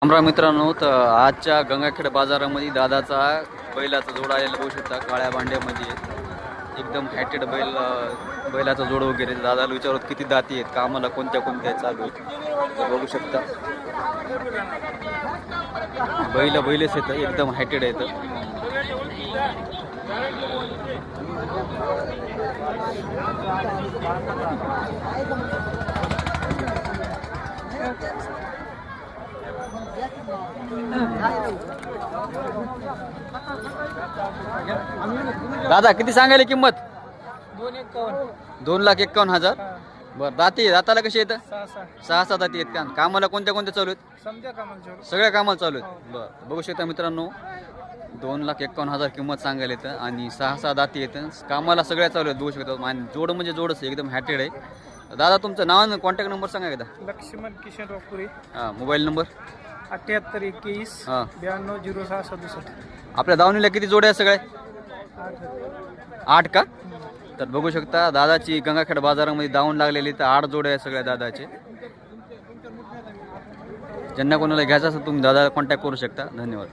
आमरा मित्रांनो, तर आजच्या गंगाखेड बाजारामध्ये दादाचा बैलाचा जोड आलेला बघू शकता. काळ्या भांड्यामध्ये एकदम हॅटेड बैलाचा जोड वगैरे. दादाला विचारत किती दाती आहेत, कामाला कोणत्या कोणत्या चालू आहेत बघू शकता. बैलच येतं, एकदम हॅटेड येतं. दादा किती सांगायला किंमत? 2,51,000. बरं, दाताला कशी येतं? 6 दाती आहेत का? कामाला कोणत्या कोणत्या चालू आहेत? सगळ्या कामाला चालू आहेत. बरं, बघू शकता मित्रांनो, 2,51,000 किंमत सांगायला येतं आणि 6 दाती येतं. कामाला सगळ्या चालू आहेत बघू शकता. आणि जोड म्हणजे जोडच एकदम हॅटेड आहे. दादा तुमचं नाव आणि कॉन्टॅक्ट नंबर सांगा एकदा. लक्ष्मण किशन रोपुरे. हां, मोबाईल नंबर 78 21 हां. 92 06 67. आपल्या दावणीला किती जोड्या सगळ्या? 8 का? तर बघू शकता दादाची गंगाखेड बाजारामध्ये दावण लागलेली, तर 8 जोड्या आहे सगळ्या दादाचे. ज्यांना कोणाला घ्यायचं असेल तुम्ही दादाला कॉन्टॅक्ट करू शकता. धन्यवाद.